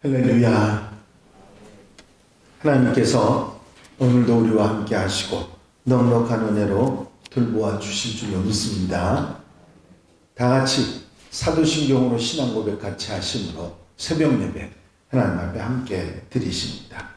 할렐루야. 하나님께서 오늘도 우리와 함께 하시고 넉넉한 은혜로 돌보아 주실 줄로 믿습니다. 다 같이 사도신경으로 신앙 고백 같이 하심으로 새벽 예배 하나님 앞에 함께 드리십니다.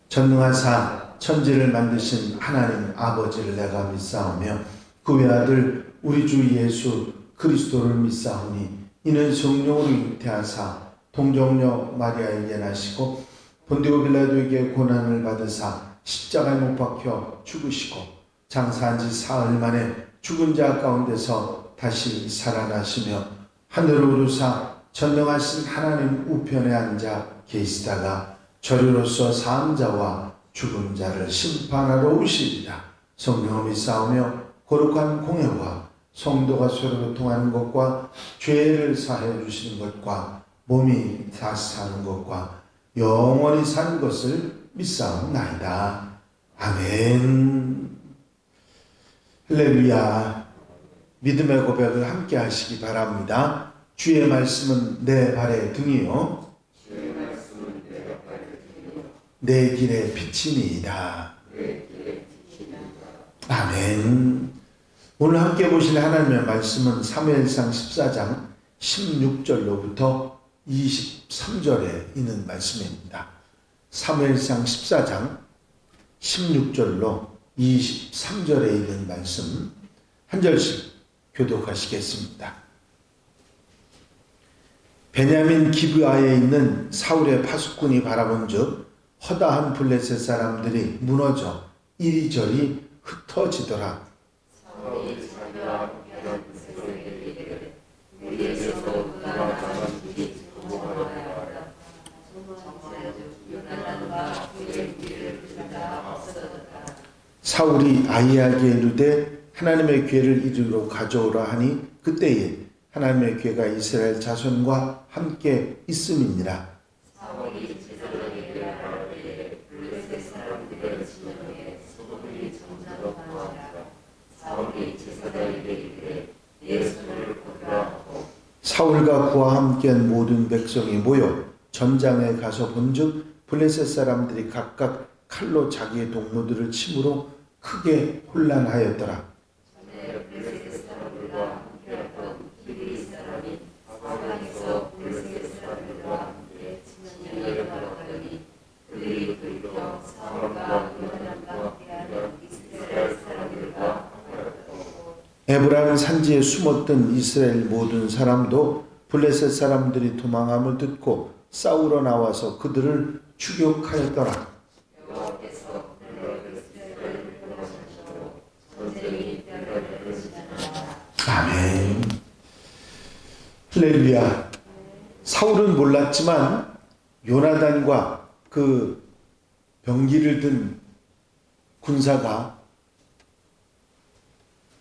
전능하사 천지를 만드신 하나님 아버지를 내가 믿사오며 그 외아들 우리 주 예수 그리스도를 믿사오니 이는 성령으로 잉태하사 동정녀 마리아에게 나시고 본디오 빌라도에게 고난을 받으사 십자가에 못 박혀 죽으시고 장사한 지 사흘 만에 죽은 자 가운데서 다시 살아나시며 하늘로 오르사 전능하신 하나님 우편에 앉아 계시다가 저리로서 사은 자와 죽은 자를 심판하러 오시리라. 성령을 믿사오며 거룩한 공회와 성도가 서로 통하는 것과 죄를 사해 주시는 것과 몸이 다시 사는 것과 영원히 사는 것을 믿사옵나이다. 아멘. 할렐루야. 믿음의 고백을 함께 하시기 바랍니다. 주의 말씀은 내 발의 등이요 내 길의 빛이니이다. 아멘. 오늘 함께 보실 하나님의 말씀은 사무엘상 14장 16절로부터 23절에 있는 말씀입니다. 사무엘상 14장 16절로 23절에 있는 말씀 한 절씩 교독하시겠습니다. 베냐민 기브아에 있는 사울의 파수꾼이 바라본즉 허다한 블레셋 사람들이 무너져 이리저리 흩어지더라. 사울이 아히야에게 이르되 하나님의 괴를 이리로 가져오라 하니 그때에 하나님의 괴가 이스라엘 자손과 함께 있음이니라. 사울과 그와 함께한 모든 백성이 모여 전장에 가서 본즉 블레셋 사람들이 각각 칼로 자기의 동무들을 침으로 크게 혼란하였더라. 에브라임 산지에 숨었던 이스라엘 모든 사람도 블레셋 사람들이 도망함을 듣고 싸우러 나와서 그들을 추격하였더라. 아멘. 할렐루야. 사울은 몰랐지만 요나단과 그 병기를 든 군사가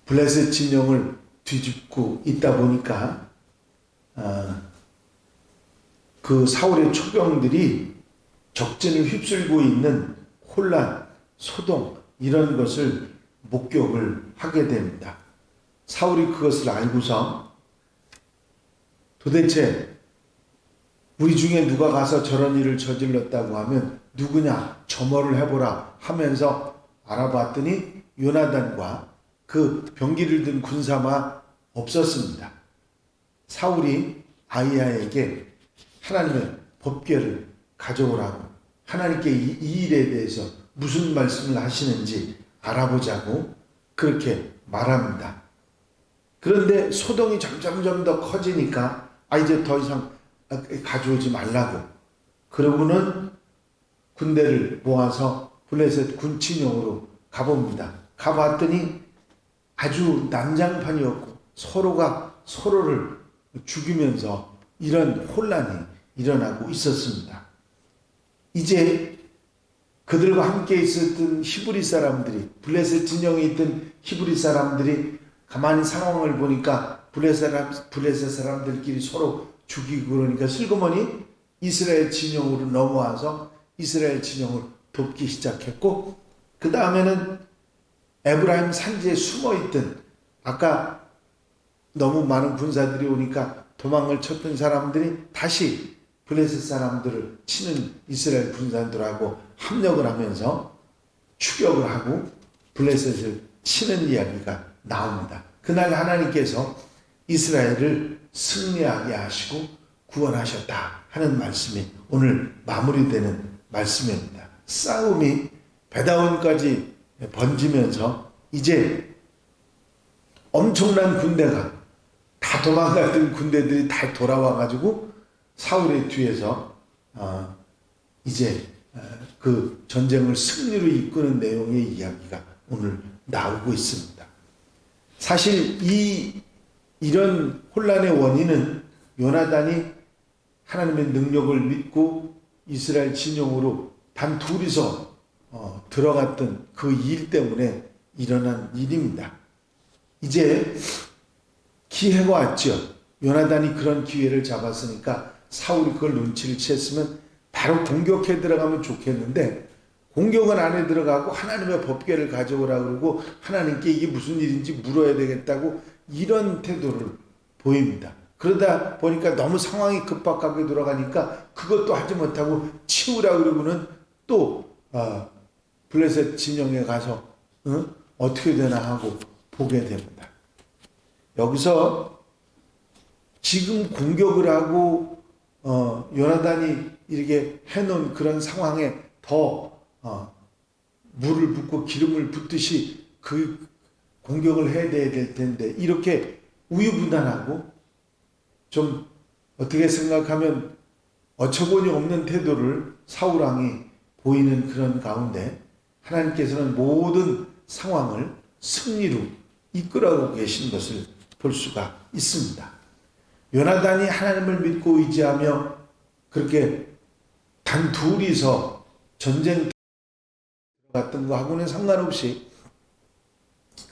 블레셋 진영을 뒤집고 있다 보니까 그 사울의 초병들이 적진을 휩쓸고 있는 혼란, 소동 이런 것을 목격을 하게 됩니다. 사울이 그것을 알고서 도대체 우리 중에 누가 가서 저런 일을 저질렀다고 하면 누구냐 점호를 해보라 하면서 알아봤더니 요나단과 그 병기를 든 군사만 없었습니다. 사울이 아히야에게 하나님의 법궤를 가져오라고 하나님께 이 일에 대해서 무슨 말씀을 하시는지 알아보자고 그렇게 말합니다. 그런데 소동이 점점 더 커지니까 이제 더 이상 가져오지 말라고 그러고는 군대를 모아서 블레셋 군친용으로 가봅니다. 가봤더니 아주 난장판이었고 서로가 서로를 죽이면서 이런 혼란이 일어나고 있었습니다. 이제 그들과 함께 있었던 히브리 사람들이 블레셋 진영에 있던 히브리 사람들이 가만히 상황을 보니까 블레셋 사람들끼리 서로 죽이고 그러니까 슬그머니 이스라엘 진영으로 넘어와서 이스라엘 진영을 돕기 시작했고 그 다음에는 에브라임 산지에 숨어있던 아까 너무 많은 군사들이 오니까 도망을 쳤던 사람들이 다시 블레셋 사람들을 치는 이스라엘 군사들하고 합력을 하면서 추격을 하고 블레셋을 치는 이야기가 나옵니다. 그날 하나님께서 이스라엘을 승리하게 하시고 구원하셨다 하는 말씀이 오늘 마무리되는 말씀입니다. 싸움이 베다온까지 번지면서 이제 엄청난 군대가 다 도망갔던 군대들이 다 돌아와가지고 사울의 뒤에서 이제 그 전쟁을 승리로 이끄는 내용의 이야기가 오늘 나오고 있습니다. 사실 이런 혼란의 원인은 요나단이 하나님의 능력을 믿고 이스라엘 진영으로 단 둘이서 들어갔던 그 일 때문에 일어난 일입니다. 이제 기회가 왔죠. 요나단이 그런 기회를 잡았으니까 사울이 그걸 눈치를 채으면 바로 공격해 들어가면 좋겠는데 공격은 안에 들어가고 하나님의 법궤를 가져오라 그러고 하나님께 이게 무슨 일인지 물어야 되겠다고 이런 태도를 보입니다. 그러다 보니까 너무 상황이 급박하게 돌아가니까 그것도 하지 못하고 치우라 그러고는 또 블레셋 진영에 가서 어떻게 되나 하고 보게 됩니다. 여기서 지금 공격을 하고 요나단이 이렇게 해놓은 그런 상황에 더 물을 붓고 기름을 붓듯이 그 공격을 해야 될 텐데 이렇게 우유부단하고 좀 어떻게 생각하면 어처구니 없는 태도를 사울왕이 보이는 그런 가운데 하나님께서는 모든 상황을 승리로 이끌어가고 계신 것을 볼 수가 있습니다. 요나단이 하나님을 믿고 의지하며 그렇게 단 둘이서 전쟁 같은 거하고는 상관없이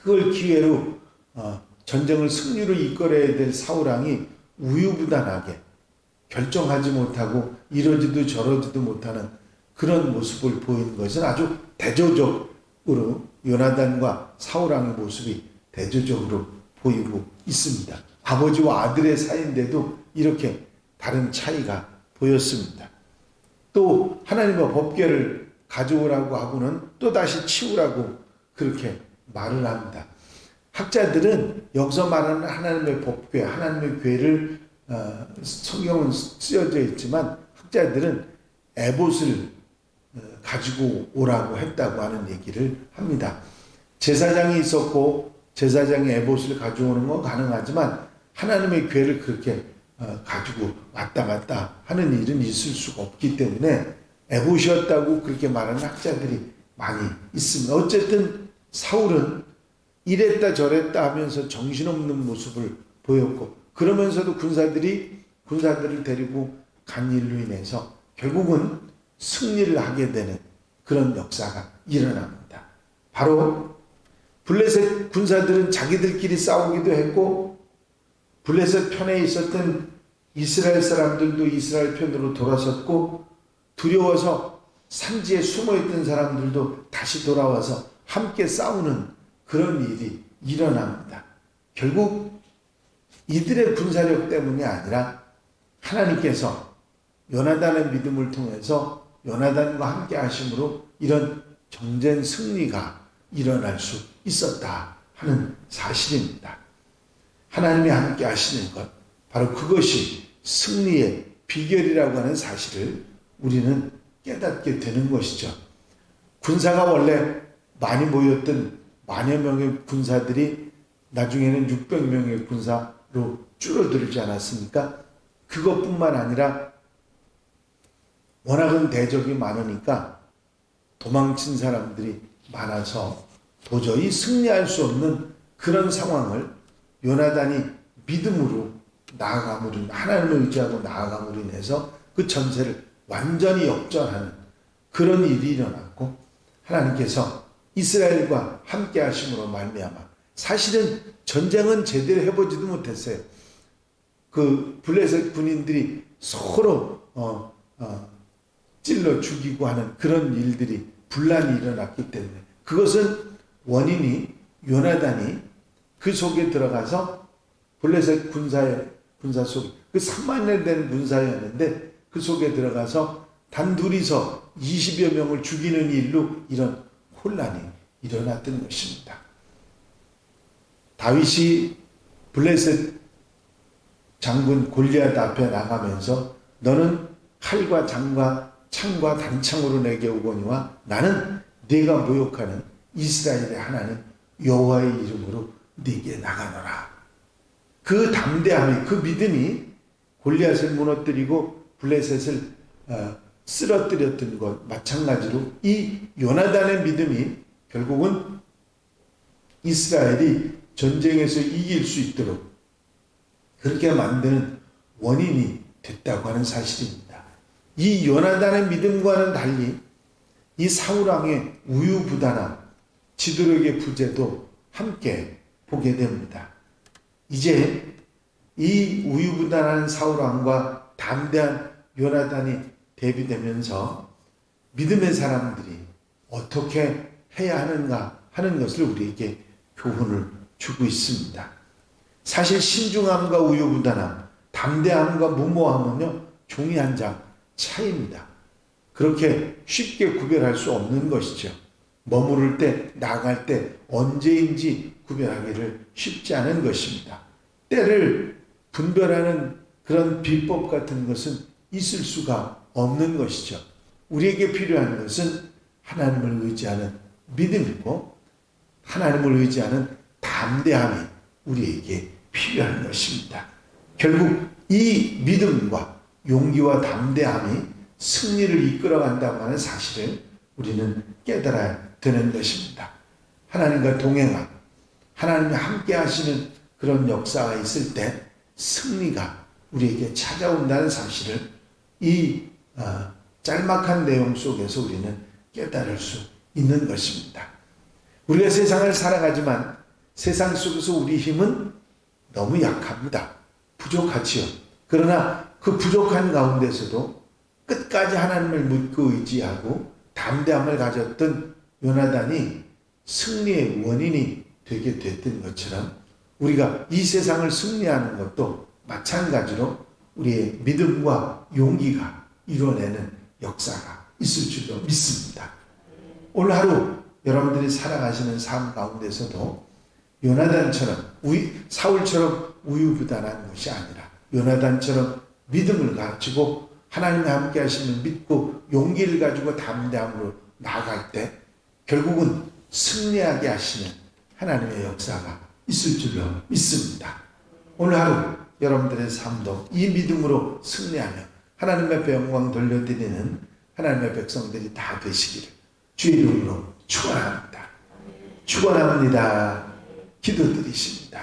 그걸 기회로 전쟁을 승리로 이끌어야 될 사울왕이 우유부단하게 결정하지 못하고 이러지도 저러지도 못하는 그런 모습을 보이는 것은 아주 대조적으로 요나단과 사울왕의 모습이 대조적으로 보이고 있습니다. 아버지와 아들의 사이인데도 이렇게 다른 차이가 보였습니다. 또 하나님의 법궤를 가져오라고 하고는 또 다시 치우라고 그렇게 말을 합니다. 학자들은 여기서 말하는 하나님의 법궤, 하나님의 궤를 성경은 쓰여져 있지만 학자들은 에봇을 가지고 오라고 했다고 하는 얘기를 합니다. 제사장이 있었고 제사장이 에봇을 가져오는 건 가능하지만 하나님의 궤를 그렇게 가지고 왔다 갔다 하는 일은 있을 수가 없기 때문에 에봇이었다고 그렇게 말하는 학자들이 많이 있습니다. 어쨌든 사울은 이랬다 저랬다 하면서 정신없는 모습을 보였고 그러면서도 군사들을 데리고 간 일로 인해서 결국은 승리를 하게 되는 그런 역사가 일어납니다. 바로 블레셋 군사들은 자기들끼리 싸우기도 했고 블레셋 편에 있었던 이스라엘 사람들도 이스라엘 편으로 돌아섰고 두려워서 산지에 숨어있던 사람들도 다시 돌아와서 함께 싸우는 그런 일이 일어납니다. 결국 이들의 군사력 때문이 아니라 하나님께서 요나단의 믿음을 통해서 요나단과 함께 하심으로 이런 정전 승리가 일어날 수 있었다 하는 사실입니다. 하나님이 함께 하시는 것, 바로 그것이 승리의 비결이라고 하는 사실을 우리는 깨닫게 되는 것이죠. 군사가 원래 많이 모였던 만여 명의 군사들이 나중에는 600명의 군사로 줄어들지 않았습니까? 그것뿐만 아니라 워낙은 대적이 많으니까 도망친 사람들이 많아서 도저히 승리할 수 없는 그런 상황을 요나단이 믿음으로 나아감으로 하나님을 의지하고 나아감으로 인해서 그 전세를 완전히 역전하는 그런 일이 일어났고 하나님께서 이스라엘과 함께 하심으로 말미암아 사실은 전쟁은 제대로 해보지도 못했어요. 그 블레셋 군인들이 서로 찔러 죽이고 하는 그런 일들이 분란이 일어났기 때문에 그것은 원인이 요나단이 그 속에 들어가서 블레셋 군사 속에 그 3만 년 된 군사였는데 그 속에 들어가서 단둘이서 20여 명을 죽이는 일로 이런 혼란이 일어났던 것입니다. 다윗이 블레셋 장군 골리앗 앞에 나가면서 너는 칼과 장과 창과 단창으로 내게 오거니와 나는 네가 모욕하는 이스라엘의 하나님 여호와의 이름으로 네게 나가노라. 그 담대함이, 그 믿음이 골리앗을 무너뜨리고 블레셋을 쓰러뜨렸던 것 마찬가지로 이 요나단의 믿음이 결국은 이스라엘이 전쟁에서 이길 수 있도록 그렇게 만드는 원인이 됐다고 하는 사실입니다. 이 요나단의 믿음과는 달리 이 사울왕의 우유부단함, 지도력의 부재도 함께 보게 됩니다. 이제 이 우유부단한 사울왕과 담대한 요나단이 대비되면서 믿음의 사람들이 어떻게 해야 하는가 하는 것을 우리에게 교훈을 주고 있습니다. 사실 신중함과 우유부단함, 담대함과 무모함은요, 종이 한 장 차이입니다. 그렇게 쉽게 구별할 수 없는 것이죠. 머무를 때, 나갈 때 언제인지 구별하기를 쉽지 않은 것입니다. 때를 분별하는 그런 비법 같은 것은 있을 수가 없는 것이죠. 우리에게 필요한 것은 하나님을 의지하는 믿음이고 하나님을 의지하는 담대함이 우리에게 필요한 것입니다. 결국 이 믿음과 용기와 담대함이 승리를 이끌어간다고 하는 사실을 우리는 깨달아야 되는 것입니다. 하나님과 동행하고 하나님이 함께 하시는 그런 역사가 있을 때 승리가 우리에게 찾아온다는 사실을 이 짤막한 내용 속에서 우리는 깨달을 수 있는 것입니다. 우리가 세상을 살아가지만 세상 속에서 우리 힘은 너무 약합니다. 부족하지요. 그러나 그 부족한 가운데서도 끝까지 하나님을 믿고 의지하고 담대함을 가졌던 요나단이 승리의 원인이 되게 됐던 것처럼 우리가 이 세상을 승리하는 것도 마찬가지로 우리의 믿음과 용기가 이뤄내는 역사가 있을 줄로 믿습니다. 오늘 하루 여러분들이 살아가시는 삶 가운데서도 요나단처럼 사울처럼 우유부단한 것이 아니라 요나단처럼 믿음을 가지고 하나님과 함께 하시는 믿고 용기를 가지고 담대함으로 나아갈 때 결국은 승리하게 하시는 하나님의 역사가 있을 줄로 믿습니다. 오늘 하루 여러분들의 삶도 이 믿음으로 승리하며 하나님의 앞에 영광 돌려드리는 하나님의 백성들이 다 되시기를 주의 이름으로 축원합니다. 축원합니다. 기도드리십니다.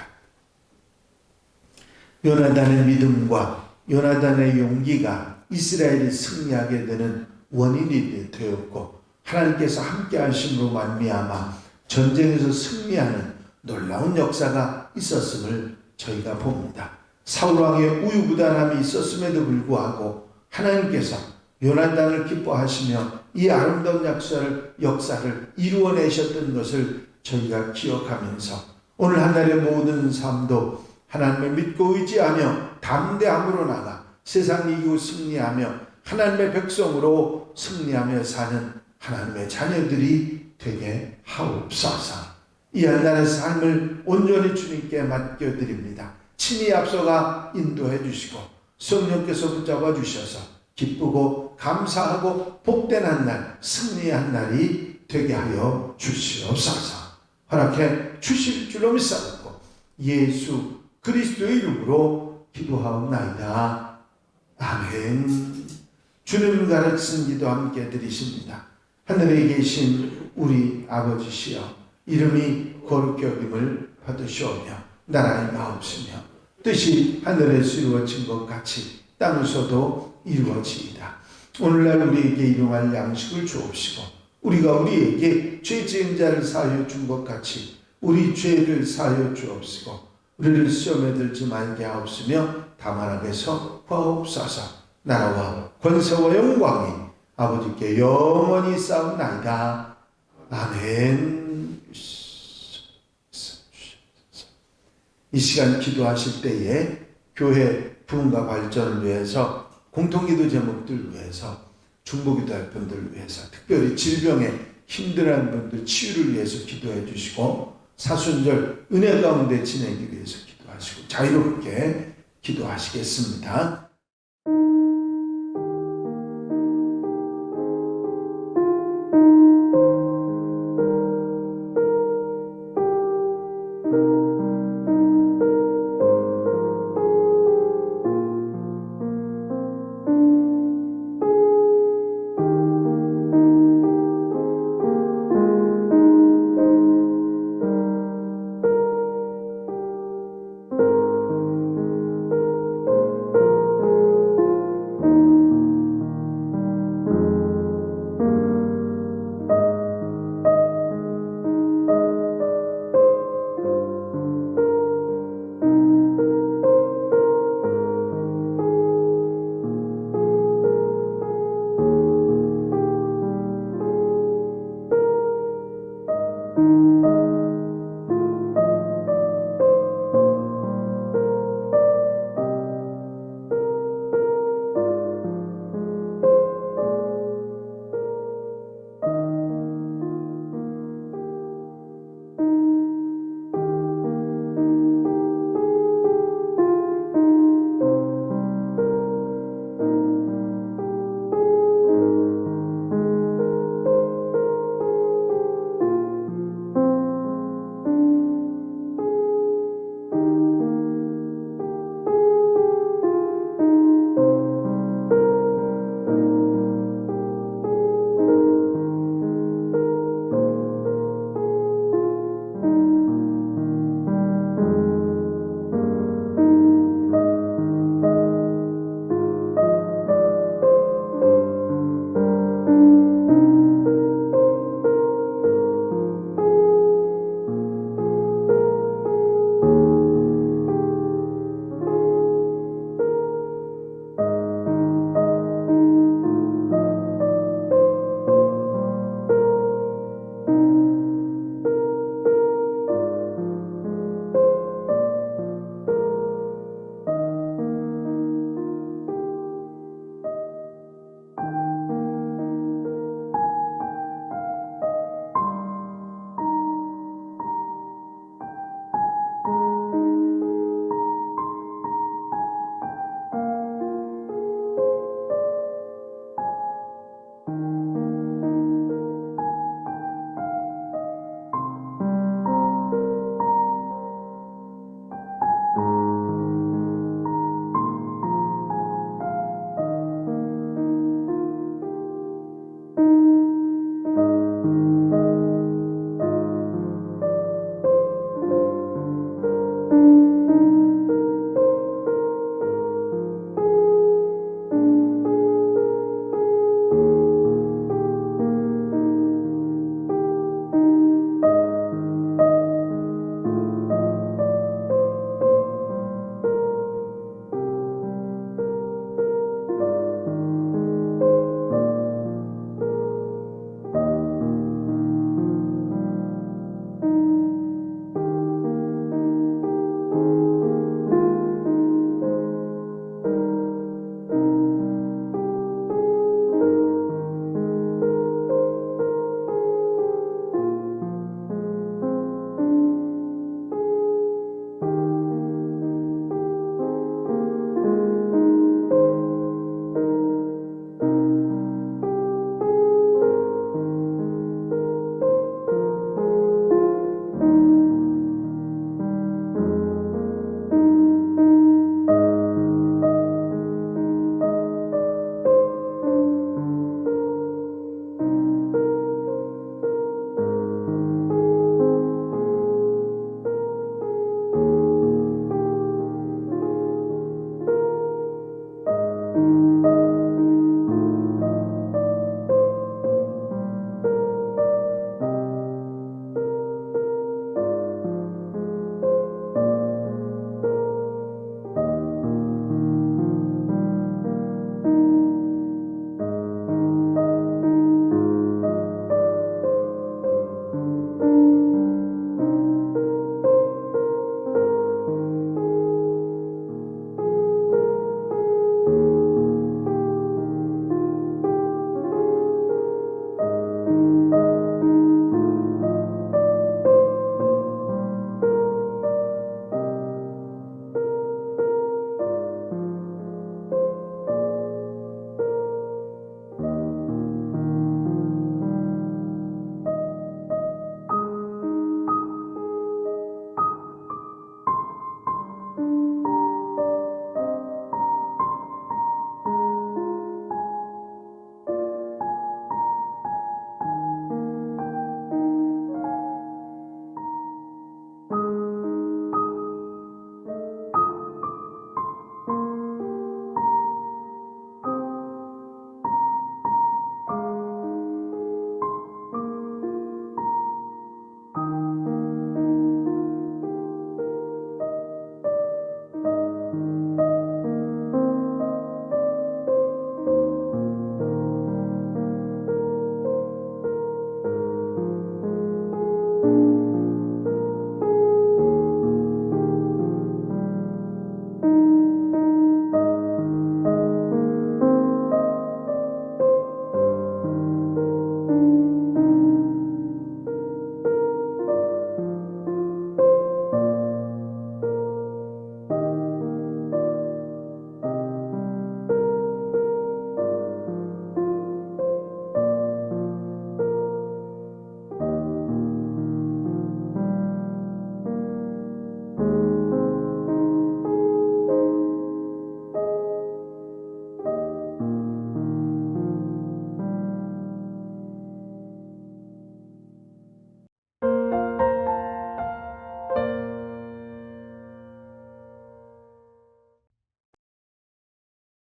요나단의 믿음과 요나단의 용기가 이스라엘이 승리하게 되는 원인이 되었고 하나님께서 함께 하심으로 말미암아 전쟁에서 승리하는 놀라운 역사가 있었음을 저희가 봅니다. 사울왕의 우유부단함이 있었음에도 불구하고 하나님께서 요나단을 기뻐하시며 이 아름다운 역사를 이루어내셨던 것을 저희가 기억하면서 오늘 한 날의 모든 삶도 하나님을 믿고 의지하며 담대함으로 나가 세상 이기고 승리하며 하나님의 백성으로 승리하며 사는 하나님의 자녀들이 되게 하옵소서. 이 한 날의 삶을 온전히 주님께 맡겨드립니다. 친히 앞서가 인도해 주시고 성령께서 붙잡아 주셔서 기쁘고 감사하고 복된 한 날, 승리의 한 날이 되게 하여 주시옵소서. 허락해 주실 줄로 믿사옵고 예수 그리스도의 이름으로 기도하옵나이다. 아멘. 주님 가르친 기도 함께 드리십니다. 하늘에 계신 우리 아버지시여, 이름이 거룩히 여김을 받으시오며 나라의 마옵시며 뜻이 하늘에서 이루어진 것 같이 땅에서도 이루어지이다. 오늘날 우리에게 일용할 양식을 주옵시고 우리가 우리에게 죄 지은 자를 사하여 준 것 같이 우리 죄를 사하여 주옵시고 우리를 시험에 들지 말게 하옵시며 다만 악에서 구하옵소서. 나라와 권세와 영광이 아버지께 영원히 싸움나이다. 아멘. 이 시간 기도하실 때에 교회 부흥과 발전을 위해서 공통기도 제목들 위해서 중보기도할 분들 위해서 특별히 질병에 힘들어하는 분들 치유를 위해서 기도해 주시고 사순절 은혜 가운데 지내기 위해서 기도하시고 자유롭게 기도하시겠습니다.